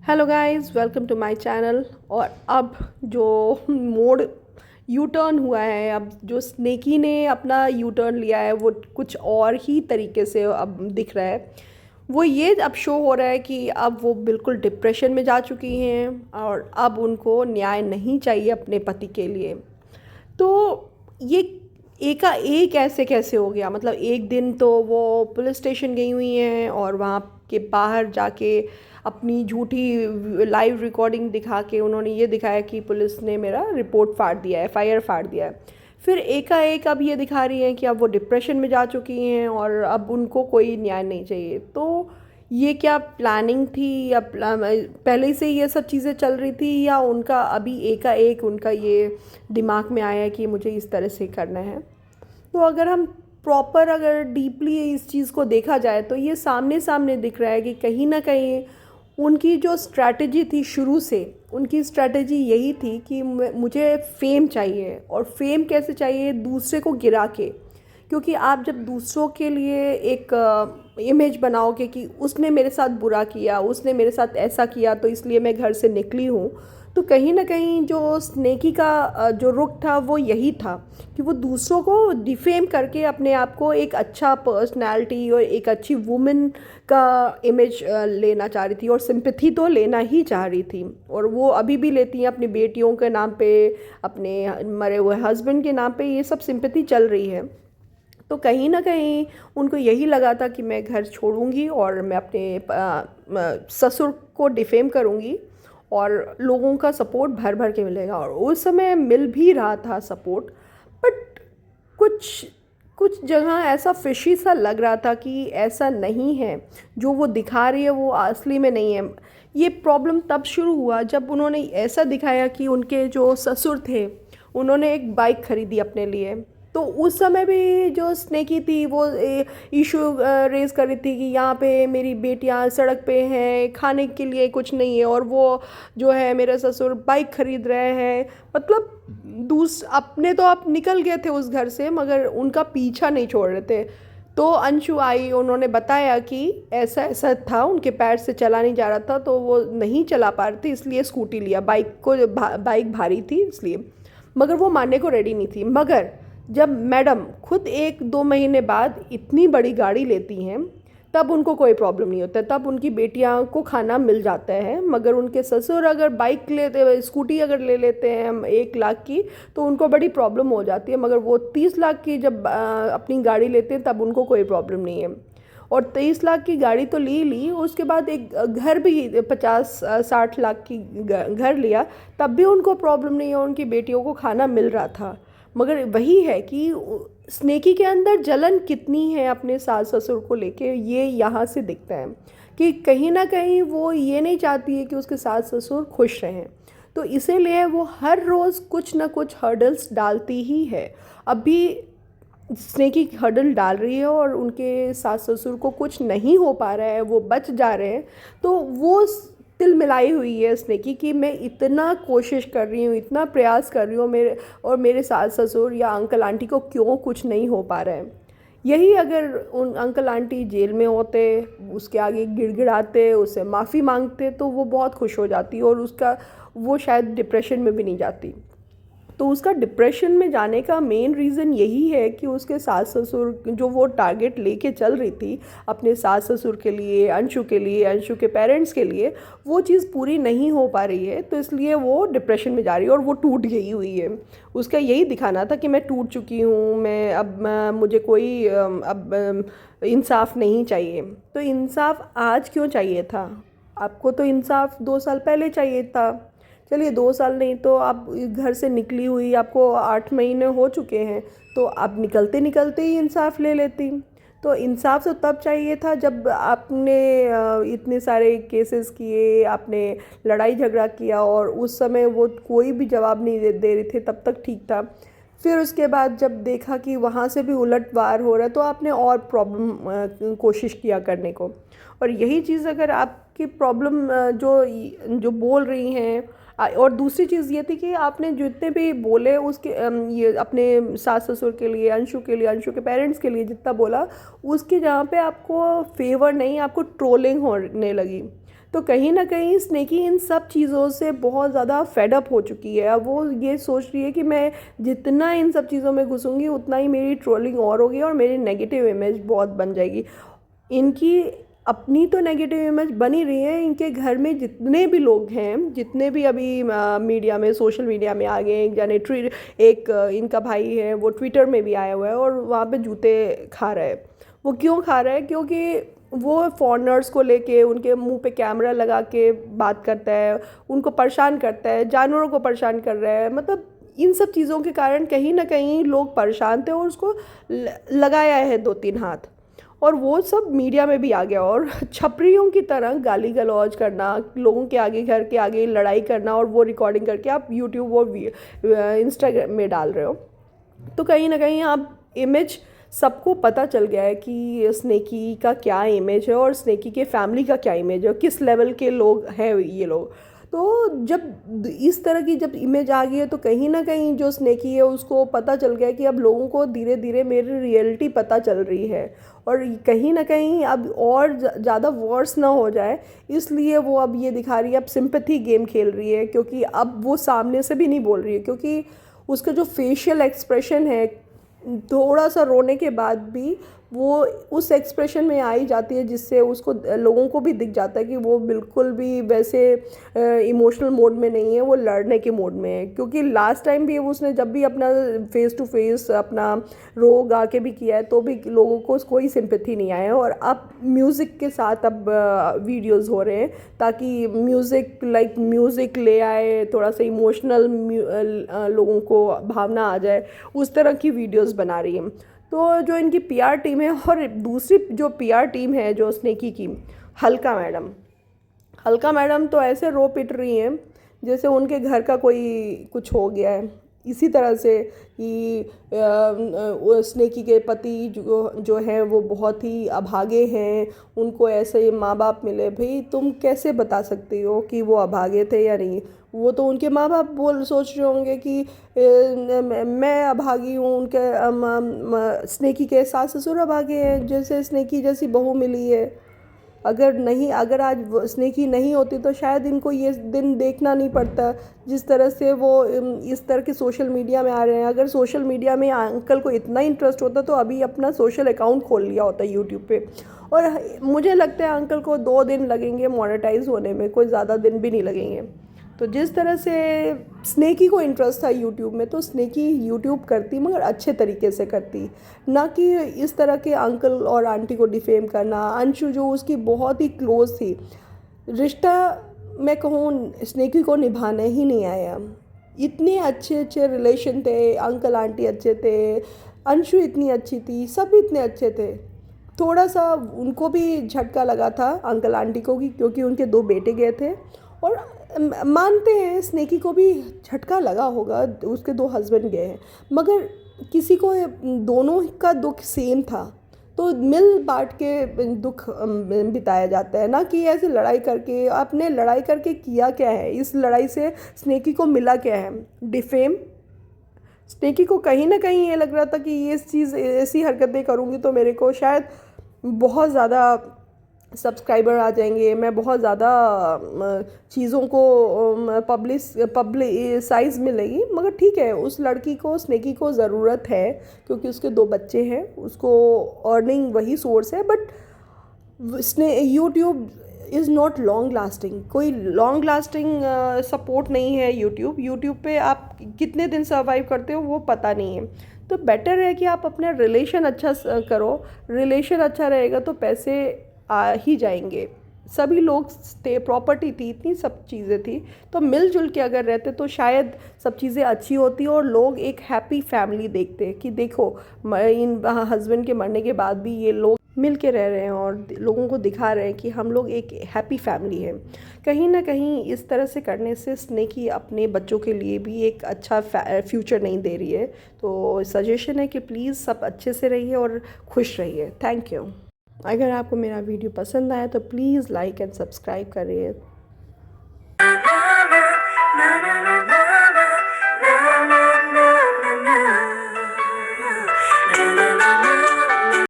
Hello guys, welcome to my channel. और अब जो मोड़ यू टर्न हुआ है, अब जो स्नेकी ने अपना यू टर्न लिया है वो कुछ और ही तरीके से अब दिख रहा है। वो ये अब शो हो रहा है कि अब वो बिल्कुल डिप्रेशन में जा चुकी हैं और अब उनको न्याय नहीं चाहिए अपने पति के लिए। तो ये एकाएक ऐसे कैसे हो गया? मतलब एक दिन तो वो पुलिस स्टेशन गई हुई हैं और वहाँ के बाहर जाके अपनी झूठी लाइव रिकॉर्डिंग दिखा के उन्होंने ये दिखाया कि पुलिस ने मेरा रिपोर्ट फाड़ दिया है, एफआईआर फाड़ दिया है। फिर एकाएक अब ये दिखा रही हैं कि अब वो डिप्रेशन में जा चुकी हैं और अब उनको कोई न्याय नहीं चाहिए। तो ये क्या प्लानिंग थी या पहले से ये सब चीज़ें चल रही थी, या उनका अभी एकाएक उनका ये दिमाग में आया कि मुझे इस तरह से करना है? तो अगर हम प्रॉपर अगर डीपली इस चीज़ को देखा जाए तो ये सामने सामने दिख रहा है कि कहीं ना कहीं उनकी जो स्ट्रैटेजी थी शुरू से, उनकी स्ट्रैटेजी यही थी कि मुझे फेम चाहिए। और फेम कैसे चाहिए? दूसरे को गिरा के। क्योंकि आप जब दूसरों के लिए एक इमेज बनाओगे कि उसने मेरे साथ बुरा किया, उसने मेरे साथ ऐसा किया तो इसलिए मैं घर से निकली हूँ, तो कहीं ना कहीं जो स्नेकी का जो रुख था वो यही था कि वो दूसरों को डिफेम करके अपने आप को एक अच्छा पर्सनैलिटी और एक अच्छी वुमेन का इमेज लेना चाह रही थी और सिंपैथी तो लेना ही चाह रही थी। और वो अभी भी लेती हैं अपनी बेटियों के नाम पे, अपने मरे हुए हस्बैंड के नाम पे, ये सब सिंपैथी चल रही है। तो कहीं ना कहीं उनको यही लगा था कि मैं घर छोड़ूंगी और मैं अपने ससुर को डिफेम करूंगी और लोगों का सपोर्ट भर भर के मिलेगा। और उस समय मिल भी रहा था सपोर्ट, बट कुछ कुछ जगह ऐसा फिशी सा लग रहा था कि ऐसा नहीं है, जो वो दिखा रही है वो असली में नहीं है। ये प्रॉब्लम तब शुरू हुआ जब उन्होंने ऐसा दिखाया कि उनके जो ससुर थे उन्होंने एक बाइक खरीदी अपने लिए। तो उस समय भी जो स्नेकी थी वो इशू रेज कर रही थी कि यहाँ पे मेरी बेटियाँ सड़क पे हैं, खाने के लिए कुछ नहीं है, और वो जो है मेरे ससुर बाइक खरीद रहे हैं। मतलब अपने तो आप निकल गए थे उस घर से, मगर उनका पीछा नहीं छोड़ रहे थे। तो अंशु आई, उन्होंने बताया कि ऐसा ऐसा था, उनके पैर से चला नहीं जा रहा था तो वो नहीं चला पा रहे थे इसलिए स्कूटी लिया, बाइक भारी थी इसलिए। मगर वो मानने को रेडी नहीं थी। मगर जब मैडम खुद 1-2 महीने बाद इतनी बड़ी गाड़ी लेती हैं तब उनको कोई प्रॉब्लम नहीं होता, तब उनकी बेटियां को खाना मिल जाता है। मगर उनके ससुर अगर बाइक लेते, स्कूटी अगर ले लेते हैं 1 लाख की, तो उनको बड़ी प्रॉब्लम हो जाती है। मगर वो 30 लाख की जब अपनी गाड़ी लेते हैं तब उनको कोई प्रॉब्लम नहीं है। और 23 लाख की गाड़ी तो ली उसके बाद एक घर भी 50-60 लाख की घर लिया, तब भी उनको प्रॉब्लम नहीं है, उनकी बेटियों को खाना मिल रहा था। मगर वही है कि स्नेकी के अंदर जलन कितनी है अपने सास ससुर को लेके, ये यहाँ से दिखता है कि कहीं ना कहीं वो ये नहीं चाहती है कि उसके सास ससुर खुश रहें। तो इसीलिए वो हर रोज़ कुछ ना कुछ हर्डल्स डालती ही है। अभी स्नेकी हर्डल डाल रही है और उनके सास ससुर को कुछ नहीं हो पा रहा है, वो बच जा रहे हैं। तो वो तिल मिलाई हुई है स्नेकी कि मैं इतना कोशिश कर रही हूँ, इतना प्रयास कर रही हूँ, मेरे सास ससुर या अंकल आंटी को क्यों कुछ नहीं हो पा रहा है। यही अगर उन अंकल आंटी जेल में होते, उसके आगे गिड़गिड़ाते, उससे माफ़ी मांगते, तो वो बहुत खुश हो जाती और उसका वो शायद डिप्रेशन में भी नहीं जाती। तो उसका डिप्रेशन में जाने का मेन रीज़न यही है कि उसके सास ससुर जो वो टारगेट लेके चल रही थी अपने सास ससुर के लिए, अंशु के लिए, अंशु के पेरेंट्स के लिए, वो चीज़ पूरी नहीं हो पा रही है। तो इसलिए वो डिप्रेशन में जा रही है और वो टूट गई हुई है। उसका यही दिखाना था कि मैं टूट चुकी हूँ, मैं अब मुझे कोई अब इंसाफ नहीं चाहिए। तो इंसाफ आज क्यों चाहिए था? आपको तो इंसाफ 2 साल पहले चाहिए था। चलिए 2 साल नहीं तो आप घर से निकली हुई आपको 8 महीने हो चुके हैं, तो आप निकलते निकलते ही इंसाफ ले लेती। तो इंसाफ तो तब चाहिए था जब आपने इतने सारे केसेस किए, आपने लड़ाई झगड़ा किया और उस समय वो कोई भी जवाब नहीं दे रहे थे, तब तक ठीक था। फिर उसके बाद जब देखा कि वहाँ से भी उलटवार हो रहा है तो आपने और प्रॉब्लम कोशिश किया करने को। और यही चीज़ अगर आपकी प्रॉब्लम जो जो बोल रही हैं, और दूसरी चीज़ ये थी कि आपने जितने भी बोले उसके ये अपने सास ससुर के लिए, अंशु के लिए, अंशु के पेरेंट्स के लिए जितना बोला, उसकी जहाँ पे आपको फेवर नहीं, आपको ट्रोलिंग होने लगी। तो कहीं ना कहीं स्नेकी इन सब चीज़ों से बहुत ज़्यादा फेडअप हो चुकी है। अब वो ये सोच रही है कि मैं जितना इन सब चीज़ों में घुसूंगी उतना ही मेरी ट्रोलिंग और होगी और मेरी नेगेटिव इमेज बहुत बन जाएगी। इनकी अपनी तो नेगेटिव इमेज बनी रही है, इनके घर में जितने भी लोग हैं, जितने भी अभी मीडिया में, सोशल मीडिया में आ गए, एक जाने इनका भाई है वो ट्विटर में भी आया हुआ है और वहाँ पे जूते खा रहा है। वो क्यों खा रहा है? क्योंकि वो फॉरेनर्स को लेके उनके मुंह पे कैमरा लगा के बात करता है, उनको परेशान करता है, जानवरों को परेशान कर रहा है। मतलब इन सब चीज़ों के कारण कहीं ना कहीं लोग परेशान थे और उसको लगाया है 2-3 हाथ, और वो सब मीडिया में भी आ गया। और छपरियों की तरह गाली गलौज करना, लोगों के आगे, घर के आगे लड़ाई करना, और वो रिकॉर्डिंग करके आप यूट्यूब और इंस्टाग्राम में डाल रहे हो। तो कहीं ना कहीं आप इमेज, सबको पता चल गया है कि स्नेकी का क्या इमेज है और स्नेकी के फैमिली का क्या इमेज है, किस लेवल के लोग हैं ये लोग। तो जब इस तरह की जब इमेज आ गई है तो कहीं ना कहीं जो स्नेकी है उसको पता चल गया कि अब लोगों को धीरे धीरे मेरी रियलिटी पता चल रही है, और कहीं ना कहीं अब और ज़्यादा वर्स ना हो जाए इसलिए वो अब ये दिखा रही है, अब सिंपैथी गेम खेल रही है। क्योंकि अब वो सामने से भी नहीं बोल रही है, क्योंकि उसका जो फेशियल एक्सप्रेशन है, थोड़ा सा रोने के बाद भी वो उस एक्सप्रेशन में आ ही जाती है, जिससे उसको, लोगों को भी दिख जाता है कि वो बिल्कुल भी वैसे इमोशनल मोड में नहीं है, वो लड़ने के मोड में है। क्योंकि लास्ट टाइम भी उसने जब भी अपना फेस टू फेस अपना रो गा के भी किया है तो भी लोगों को कोई सिंपैथी नहीं आया। और अब म्यूज़िक के साथ अब वीडियोस हो रहे हैं, ताकि म्यूज़िक ले आए, थोड़ा सा इमोशनल लोगों को भावना आ जाए, उस तरह की वीडियोस बना रही है। तो जो इनकी पीआर टीम है, और दूसरी जो पीआर टीम है जो स्नेकी की, हल्का मैडम तो ऐसे रो पिट रही हैं जैसे उनके घर का कोई कुछ हो गया है। इसी तरह से कि स्नेकी के पति जो हैं वो बहुत ही अभागे हैं, उनको ऐसे माँ बाप मिले। भाई तुम कैसे बता सकती हो कि वो अभागे थे या नहीं? वो तो उनके माँ बाप सोच रहे होंगे कि मैं अभागी हूँ, उनके स्नेकी के सास ससुर अभागे हैं, जैसे स्नेकी जैसी बहू मिली है। अगर आज स्नेकी नहीं होती तो शायद इनको ये दिन देखना नहीं पड़ता, जिस तरह से वो इस तरह के सोशल मीडिया में आ रहे हैं। अगर सोशल मीडिया में अंकल को इतना इंटरेस्ट होता तो अभी अपना सोशल अकाउंट खोल लिया होता यूट्यूब पे। और मुझे लगता है अंकल को 2 दिन लगेंगे मोनेटाइज होने में, कोई ज़्यादा दिन भी नहीं लगेंगे। तो जिस तरह से स्नेकी को इंटरेस्ट था यूट्यूब में, तो स्नेकी यूट्यूब करती मगर अच्छे तरीके से करती, ना कि इस तरह के अंकल और आंटी को डिफेम करना। अंशु जो उसकी बहुत ही क्लोज थी, रिश्ता मैं कहूँ स्नेकी को निभाने ही नहीं आया। इतने अच्छे अच्छे रिलेशन थे, अंकल आंटी अच्छे थे, अंशु इतनी अच्छी थी, सब इतने अच्छे थे। थोड़ा सा उनको भी झटका लगा था अंकल आंटी को भी, क्योंकि उनके 2 बेटे गए थे। और मानते हैं स्नेकी को भी झटका लगा होगा, उसके 2 हस्बैंड गए हैं, मगर किसी को दोनों का दुख सेम था, तो मिल बांट के दुख बिताया जाता है, ना कि ऐसे लड़ाई करके। आपने लड़ाई करके किया क्या है? इस लड़ाई से स्नेकी को मिला क्या है? डिफेम। स्नेकी को कहीं ना कहीं ये लग रहा था कि ये चीज़, ऐसी हरकतें करूँगी तो मेरे को शायद बहुत ज़्यादा सब्सक्राइबर आ जाएंगे, मैं बहुत ज़्यादा चीज़ों को पब्लिसाइज मिलेगी। मगर ठीक है, उस लड़की को, स्नेकी को ज़रूरत है, क्योंकि उसके 2 बच्चे हैं, उसको अर्निंग वही सोर्स है। But YouTube is not long lasting, कोई लॉन्ग लास्टिंग सपोर्ट नहीं है यूट्यूब पे। आप कितने दिन सर्वाइव करते हो वो पता नहीं है। तो बेटर है कि आप अपना रिलेशन अच्छा करो, रिलेशन अच्छा रहेगा तो पैसे आ ही जाएंगे। सभी लोग थे, प्रॉपर्टी थी, इतनी सब चीज़ें थी, तो मिलजुल के अगर रहते तो शायद सब चीज़ें अच्छी होती और लोग एक हैप्पी फैमिली देखते कि देखो इन हस्बैंड के मरने के बाद भी ये लोग मिल के रह रहे हैं और लोगों को दिखा रहे हैं कि हम लोग एक हैप्पी फैमिली है। कहीं ना कहीं इस तरह से करने से स्नेकी अपने बच्चों के लिए भी एक अच्छा फ्यूचर नहीं दे रही है। तो सजेशन है कि प्लीज़ सब अच्छे से रहिए और खुश रहिए। Thank you. अगर आपको मेरा वीडियो पसंद आया तो प्लीज़ लाइक एंड सब्सक्राइब करिए।